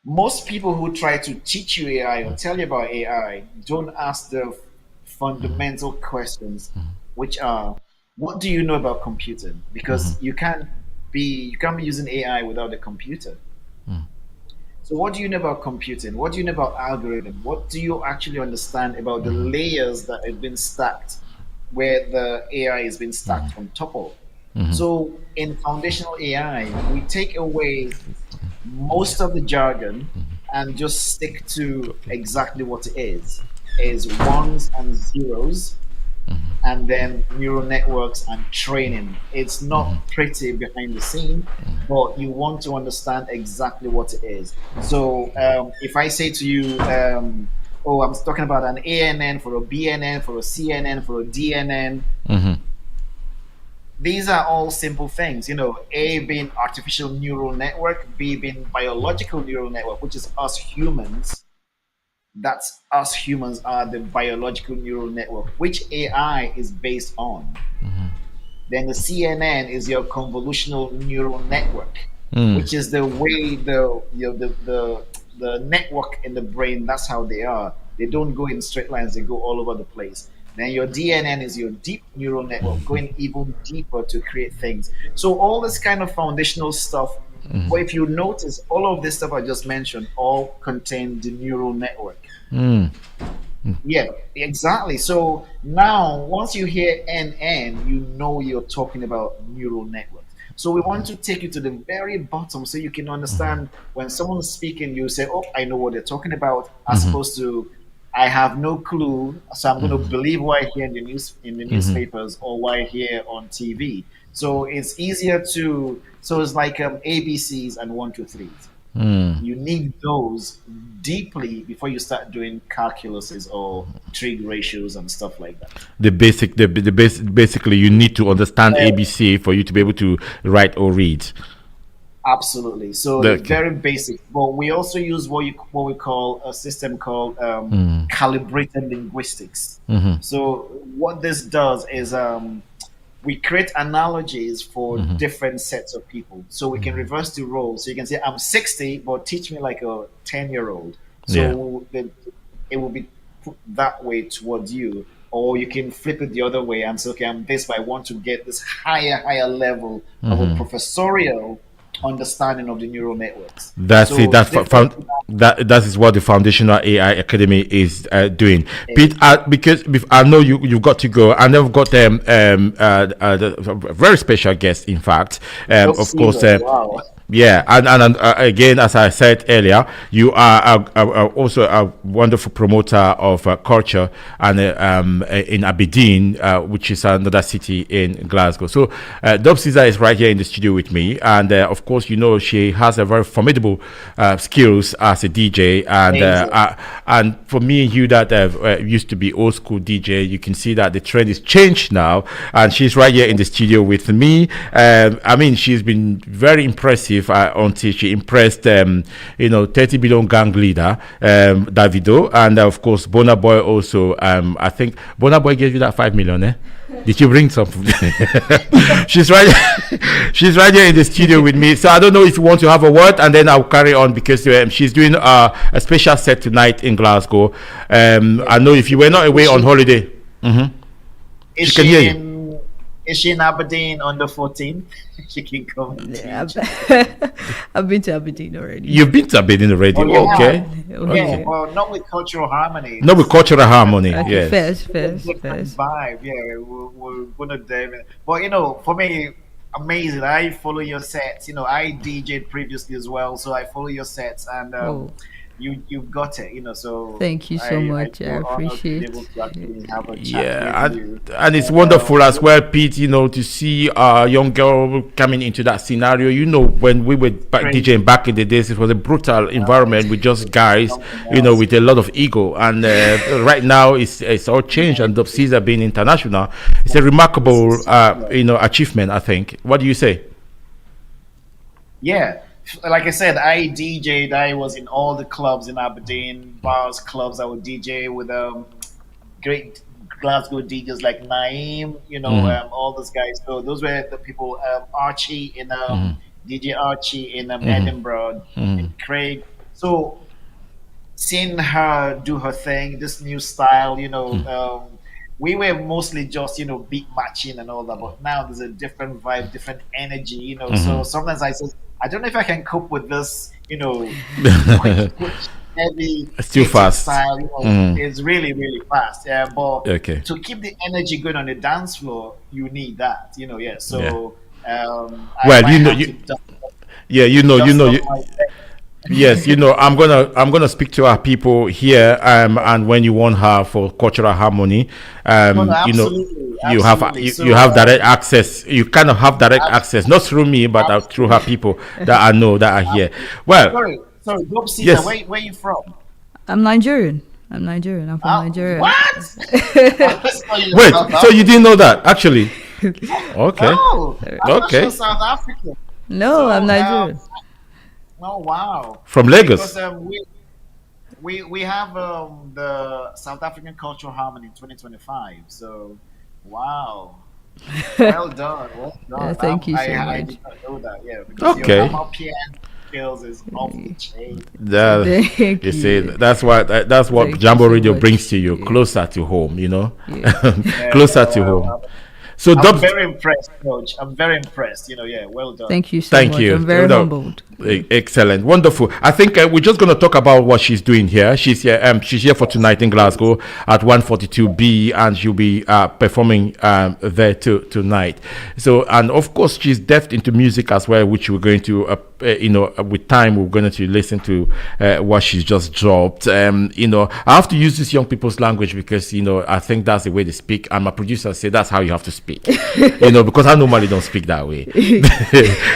most people who try to teach you AI or tell you about AI don't ask the fundamental questions, which are, what do you know about computing? Because you can't be using AI without a computer. So what do you know about computing? What do you know about algorithm? What do you actually understand about the layers that have been stacked, where the AI has been stacked on top of? So in foundational AI, we take away most of the jargon and just stick to exactly what it is ones and zeros, and then neural networks and training. It's not pretty behind the scene, but you want to understand exactly what it is. So if I say to you, oh, I'm talking about an ANN for a BNN, for a CNN, for a DNN, these are all simple things, A being artificial neural network, B being biological neural network, which is us humans. That's us humans are the biological neural network, which AI is based on. Then the CNN is your convolutional neural network, which is the way the network in the brain. That's how they are. They don't go in straight lines. They go all over the place. Then your DNN is your deep neural network, going even deeper to create things. So all this kind of foundational stuff. But if you notice, all of this stuff I just mentioned all contain the neural network. Yeah, exactly. So now, once you hear NN, you know you're talking about neural networks. So we want to take you to the very bottom so you can understand when someone's speaking, you say, oh, I know what they're talking about, as opposed to, I have no clue, so I'm going to believe what I hear in the newspapers or what I hear on TV. So it's easier to, so it's like ABCs and 1, 2, 3s. You need those deeply before you start doing calculuses or trig ratios and stuff like that. Basically, you need to understand ABC for you to be able to write or read. Absolutely. So the very basic. But we also use what we call a system called calibrated linguistics. So what this does is we create analogies for different sets of people. So we can reverse the roles. So you can say, I'm 60, but teach me like a 10-year-old. So it will be put that way towards you. Or you can flip it the other way and say, okay, I'm this, but I want to get this higher level of a professorial understanding of the neural networks. That's it. That is what the Foundational AI Academy is doing. Pete, because I know you've got to go, and then we've got a very special guest, in fact, of course. Wow. Yeah, and again, as I said earlier, you are also a wonderful promoter of culture and in Aberdeen, which is another city in Glasgow. So Dub Caesar is right here in the studio with me, and of course, she has a very formidable skills as a DJ, and for me and you that used to be old school DJ, you can see that the trend is changed now, and she's right here in the studio with me. I mean, she's been very impressive. Until she impressed 30 billion gang leader Davido, and of course Bona Boy also. I think Bona Boy gave you that 5 million, eh? Did you bring some? she's right here in the studio with me, so I don't know if you want to have a word, and then I'll carry on, because she's doing a special set tonight in Glasgow. I know if you were not away on holiday, she can hear you. Is she in Aberdeen on the 14th? She can come. Yeah, I've been to Aberdeen already. You've been to Aberdeen already? Oh, okay. Yeah, well, not with cultural harmony. Not with cultural harmony, Okay, yes. First. Vibe, yeah. We're gonna dive in. But for me, amazing. I follow your sets. You know, I DJed previously as well, so I follow your sets, and you've got it. You know, so Thank you so much. I feel honored to be appreciate able to actually have a chat Yeah, with you. and it's wonderful as well, Pete. You know, to see a young girl coming into that scenario. You know, when we were DJing back in the days, it was a brutal environment with just guys, you know, with a lot of ego. And right now, it's all changed, and Dub Caesar being international, it's a remarkable, you know, achievement. I think. What do you say? Yeah, like I said, I DJ'd. I was in all the clubs in Aberdeen, bars, clubs. I would DJ with great Glasgow DJs like Naeem, you know, all those guys. So those were the people. Archie in DJ Archie in Edinburgh, and Craig. So seeing her do her thing, this new style, you know. We were mostly just, you know, beat matching and all that, but now there's a different vibe, different energy, you know. So sometimes I say, I don't know if I can cope with this, you know, heavy, it's too fast. Style, you know, it's really, really fast. Yeah, but Okay. to keep the energy going on the dance floor, you need that, you know. Yeah. So, I Well, might you know, have you, to dust- yeah, you know, dust off my set. yes, you know, I'm gonna speak to our people here, and when you want her for cultural harmony, No, you know, absolutely, you have absolutely. So, you have direct access. You kind of have direct access, not through me, but through her people that I know that are here. Well, sorry, Dub Caesar, Yes. where you from? I'm Nigerian. I'm from Nigeria. What? wait, so you didn't know that actually? Okay, Oh, I'm Okay. actually South African. No, So, I'm Nigerian. Oh wow! from Lagos. Because we have the South African Cultural Harmony in 2025. So, wow! Well done, well done. Yeah, thank you so I much. did not know that. Yeah, because Okay. your Mama piano skills is off the chain. Thank You see, you. that's what Thank you Jambo so Radio much. brings to you, Yeah. closer to home. You know, Yeah, closer to well, home. So, I'm Dub, very impressed, Coach. I'm very impressed. You know, yeah, well done. Thank you so Thank much. you. I'm very No, humbled. excellent, wonderful. I think we're just going to talk about what she's doing here. She's here. She's here for tonight in Glasgow at 142B, and she'll be performing there tonight. So, and of course, she's deft into music as well, which we're going to, you know, with time, we're going to listen to what she's just dropped. You know, I have to use this young people's language because, you know, I think that's the way they speak. And my producer said that's how you have to speak. You know, because I normally don't speak that way.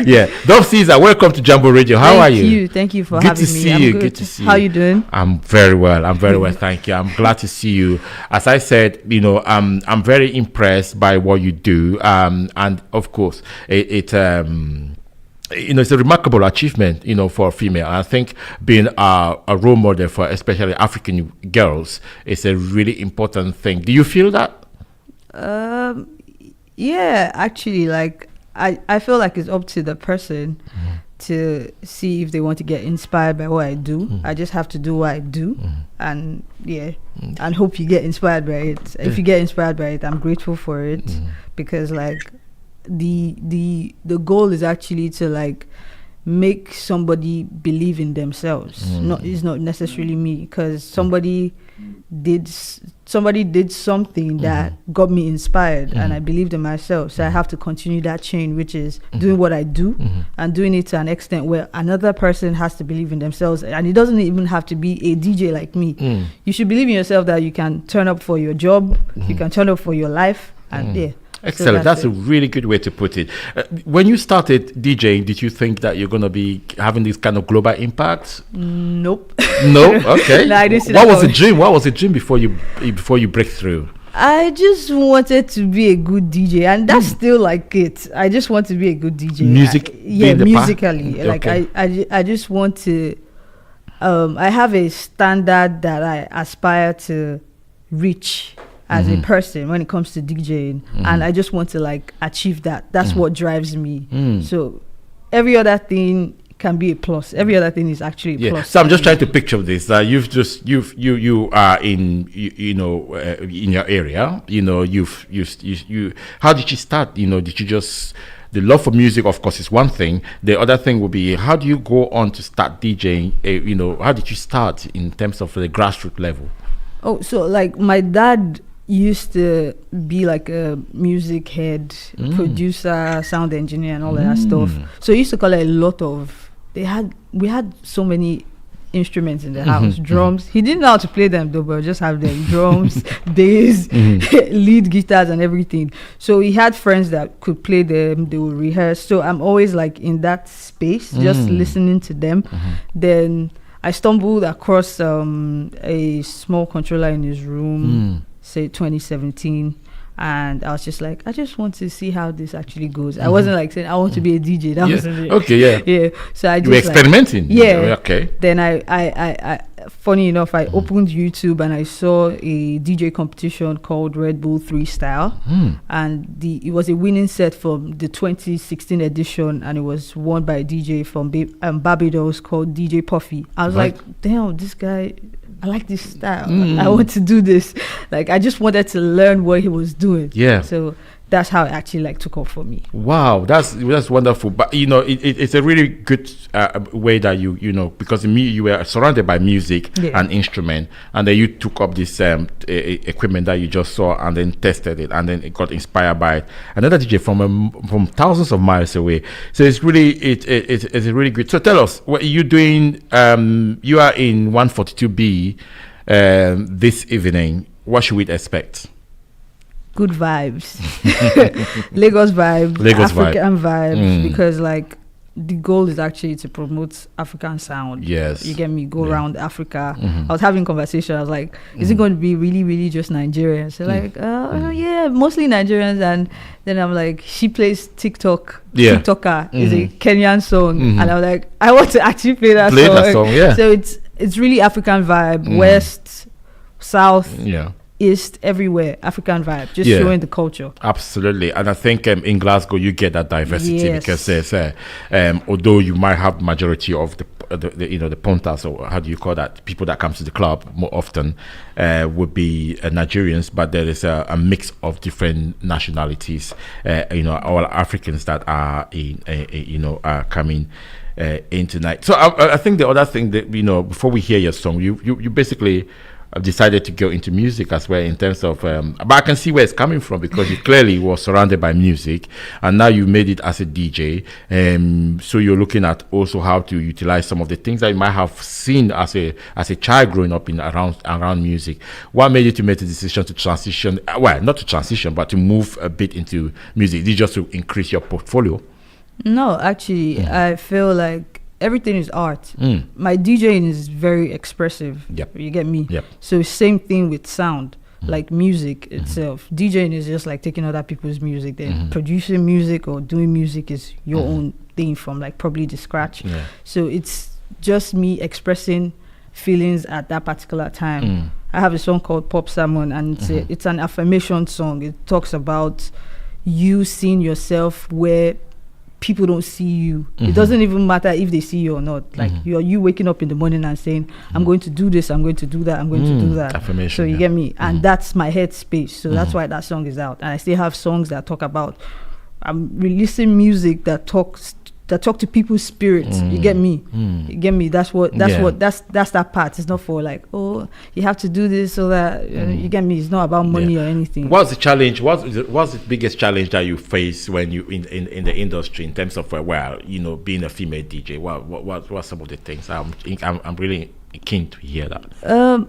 Yeah, Dub Caesar, welcome to Jambo Radio. How are you? Thank you for Good having to me. see I'm you. good. Good to see How you. you doing? I'm very well. I'm very well. Thank you. I'm glad to see you. As I said, you know, I'm very impressed by what you do. And of course, you know, it's a remarkable achievement, you know, for a female. I think being a role model for especially African girls is a really important thing. Do you feel that? Yeah, actually, like I feel like it's up to the person to see if they want to get inspired by what I do. I just have to do what I do, and and hope you get inspired by it. If you get inspired by it, I'm grateful for it, because like the goal is actually to like make somebody believe in themselves. It's not necessarily me, because somebody did something that got me inspired, and I believed in myself. So I have to continue that chain, which is doing what I do and doing it to an extent where another person has to believe in themselves. And it doesn't even have to be a DJ like me. You should believe in yourself that you can turn up for your job, you can turn up for your life, and Excellent. So that's a really good way to put it. When you started DJing, did you think that you're going to be having this kind of global impact? Nope. No. Okay. No, I didn't see what that was the coming. dream? What was the dream before you break through? I just wanted to be a good DJ, and that's still like it. I just want to be a good DJ. Music being the part? Musically. Like Okay. I just want to. I have a standard that I aspire to reach as a person when it comes to DJing, and I just want to like achieve that. That's what drives me. So every other thing can be a plus. Every other thing is actually a plus. So I'm just trying to picture this. You are in in your area. You know, you. How did you start? You know, did you just the love for music? Of course, is one thing. The other thing would be how do you go on to start DJing? You know, how did you start in terms of the grassroots level? Oh, so like my dad used to be like a music head, producer, sound engineer, and all of that stuff. So he used to collect a lot of. We had so many instruments in the house, drums. He didn't know how to play them though, but just have them drums, bass, lead guitars, and everything. So he had friends that could play them. They would rehearse. So I'm always like in that space, just listening to them. Then I stumbled across a small controller in his room, say 2017. And I was just like, I just want to see how this actually goes. I wasn't like saying I want to be a DJ. That wasn't it. Okay, yeah. Yeah. So I just you were experimenting. Yeah. Okay. Then I funny enough, I opened YouTube and I saw a DJ competition called Red Bull 3 Style, and it was a winning set from the 2016 edition, and it was won by a DJ from Barbados called DJ Puffy. I was like, damn, this guy. I like this style. I want to do this. Like, I just wanted to learn what he was doing. Yeah. So that's how it actually like took off for me. Wow, that's wonderful. But you know, it's a really good way that you know, because you were surrounded by music and instrument, and then you took up this equipment that you just saw and then tested it, and then it got inspired by another DJ from thousands of miles away. So it's really it's really good. So tell us, what are you doing? You are in 142B this evening. What should we expect? Good vibes. Lagos vibes, African vibes, because like the goal is actually to promote African sound. Yes. You get me? Go around Africa. I was having conversation. I was like, is it going to be really, really just Nigerians? So like, yeah, mostly Nigerians. And then I'm like, she plays TikTok. Yeah. TikToker is a Kenyan song. And I'm like, I want to actually play that song. Yeah. So it's really African vibe, West, South. Yeah. East, everywhere, African vibe, just showing the culture. Absolutely. And I think in Glasgow you get that diversity because although you might have majority of the you know, the punters, or how do you call that, people that come to the club more often would be Nigerians, but there is a mix of different nationalities, you know, all Africans that are coming in tonight. So I think the other thing that, you know, before we hear your song, you basically I've decided to go into music as well, in terms of but I can see where it's coming from, because you clearly were surrounded by music and now you made it as a DJ, so you're looking at also how to utilize some of the things that you might have seen as a child growing up in around music. What made you to make the decision to transition, well, not to transition, but to move a bit into music? Is it just to increase your portfolio? No, actually, I feel like everything is art. My DJing is very expressive. Yep. You get me? Yep. So same thing with sound, like music itself. DJing is just like taking other people's music. Then producing music or doing music is your own thing from like probably the scratch. Yeah. So it's just me expressing feelings at that particular time. I have a song called Pop Salmon, and it's an affirmation song. It talks about you seeing yourself where people don't see you. It doesn't even matter if they see you or not. Like you waking up in the morning and saying, I'm going to do this, I'm going to do that, I'm going to do that. Affirmation. So you get me? And that's my head space. So that's why that song is out. And I still have songs that talk about, I'm releasing music that talk to people's spirits. You get me? You get me? That's that part. It's not for like, oh, you have to do this or that. You get me? It's not about money or anything. What's the challenge? What's the biggest challenge that you face when you in the industry, in terms of being a female DJ? What some of the things? I'm really keen to hear that.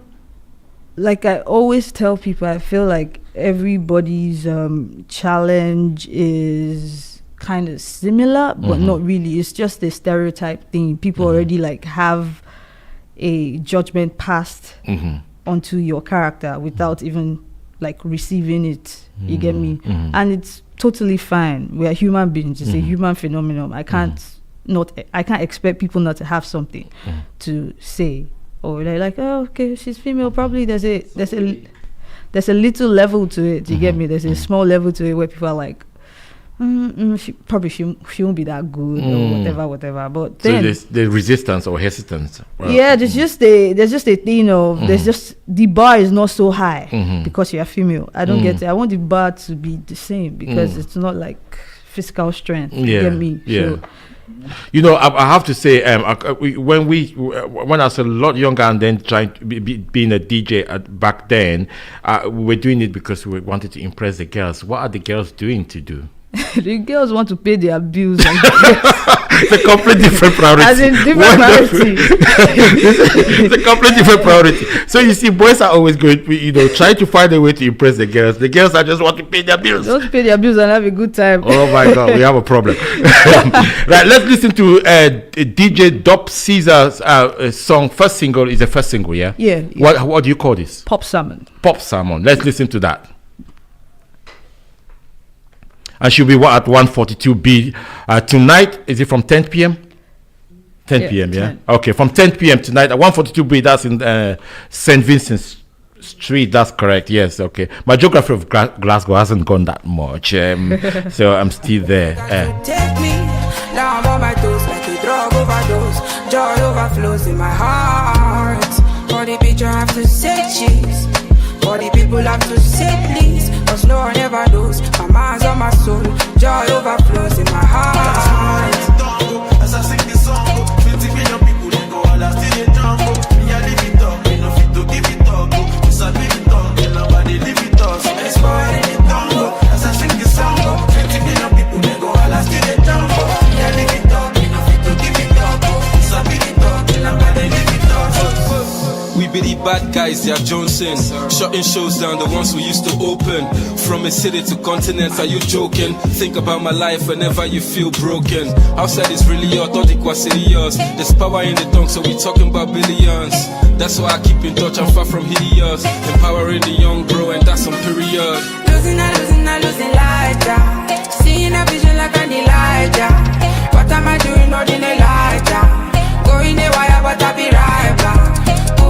Like I always tell people, I feel like everybody's challenge is kind of similar, but not really. It's just a stereotype thing. People already like have a judgment passed onto your character without even like receiving it. You get me? And it's totally fine. We are human beings. It's a human phenomenon. I can't expect people not to have something to say, or they're like, oh, okay, she's female. Probably there's a little level to it. You get me? There's a small level to it where people are like, she won't be that good or whatever. But then, so there's the resistance or hesitance. There's just a thing of there's just the bar is not so high because you're female. I don't get it. I want the bar to be the same, because it's not like physical strength. You get me? So You know, I have to say, when I was a lot younger and then trying to being a DJ back then, we were doing it because we wanted to impress the girls. What are the girls doing to do? The girls want to pay their bills. And it's a completely different priority. As in different priority. It's a completely different priority. So you see, boys are always going, trying to find a way to impress the girls. The girls are just want to pay their bills. They want to pay their bills and have a good time. Oh my God, we have a problem. Right, let's listen to DJ Dop Caesar's song. First single is the first single, yeah? Yeah. What do you call this? Pop Salmon. Pop Salmon. Let's listen to that. And she'll be at 142B tonight. Is it from 10 p.m.? 10 p.m., yeah? 10. Okay, from 10 p.m. tonight at 142B, that's in St. Vincent's Street. That's correct, yes, okay. My geography of Glasgow hasn't gone that much, so I'm still there. Take me, now I'm on my toes like a drug overdose. Joy overflows in my heart. For the picture I have to say cheese. For the people have to say please, cause no one ever knows. My mind's on my soul, joy overflows in my heart. As I sing this song, 20 million people they go all out in the Jambo. Me I live it up, me no fit to give it up. Cause I live it up, till nobody live it up. So it's more in the tango. As I sing this song, 20 million people they go all out in the Jambo. Me I live it up, me no fit to give it up. Cause I live it up, till nobody live it up. We be the bad guys, yeah, Johnson. Shutting shows down, the ones we used to open. From a city to continents, are you joking? Think about my life whenever you feel broken. Outside is really hot, all the serious. There's power in the tongue, so we talking about billions. That's why I keep in touch, I'm far from hideous. Empowering the young bro, and that's on period. Losing light, yeah. Seeing a vision like an Elijah. What am I doing, not in a light, yeah. Going the wire, but I be right back.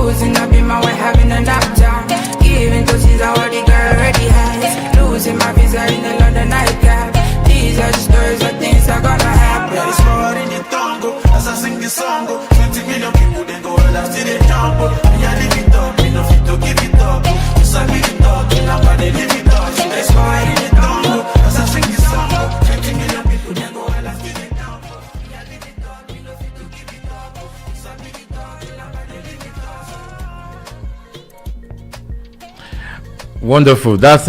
Losing up in my way, having a nap time. Giving to Caesar what the girl already has. Losing my visa in the London nightcap. These are the stories of things that gonna happen. It's more in the tango, as I sing this song. 20 million people, they go all out to the Jambo. Me I live it up, me no fit to give it up. Cause I live it up, till nobody live it up. It's more in the tango, as I sing this song. 20 million people, they go all out to the Jambo. Me I live it up, me no fit to give it up. Cause I live it up, till nobody live it up. Wonderful. That's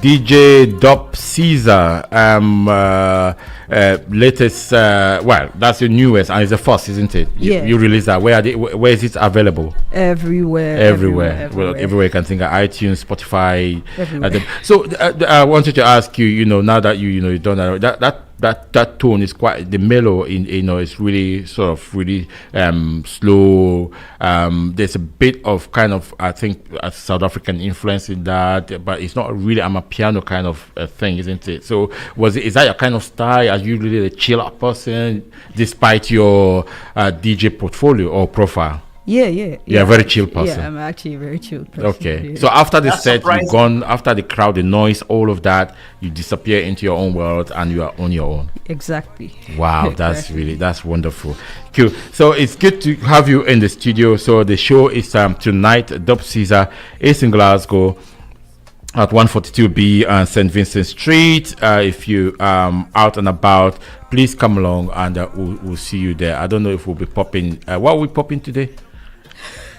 DJ Dop Caesar. Latest. Well, that's your newest, and it's the first, isn't it? Yeah. You released that. Where is it available? Everywhere. Well, everywhere you can think of iTunes, Spotify. Everywhere. So I wanted to ask you. Now that you've done that tone is quite the mellow. It's really sort of really slow. There's a bit of kind of I think a South African influence in that, but it's not really a piano kind of thing, isn't it? So is that your kind of style? Are you really a chill out person, despite your DJ portfolio or profile? Yeah. You're a very chill person. Yeah, I'm actually a very chill person. Okay. Yeah. So after the That's set, surprising. you've gone, after the crowd, the noise, all of that, you disappear into your own world and you are on your own. Exactly. Wow, that's wonderful. Cool. So it's good to have you in the studio. So the show is tonight. Dop Caesar is in Glasgow at 142B and St. Vincent Street. If you out and about, please come along and we'll see you there. I don't know if we'll be popping. What are we popping today?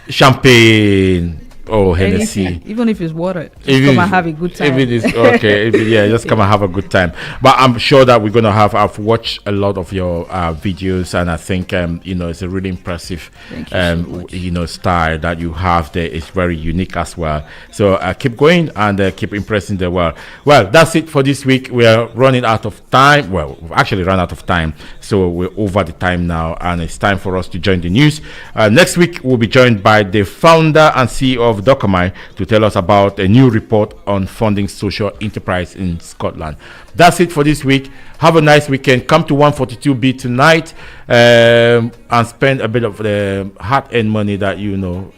Champagne. Oh, Hennessy. Even if it's water, just come and have a good time. If it is okay, just come and have a good time. But I'm sure that we're gonna have. I've watched a lot of your videos, and I think it's a really impressive style that you have there. It's very unique as well. So keep going and keep impressing the world. Well, that's it for this week. We are running out of time. Well, we've actually run out of time, so we're over the time now, and it's time for us to join the news. Next week we'll be joined by the founder and CEO of Docamai to tell us about a new report on funding social enterprise in Scotland. That's it for this week. Have a nice weekend. Come to 142B tonight and spend a bit of the hard-earned money that you know.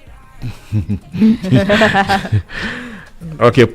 Okay,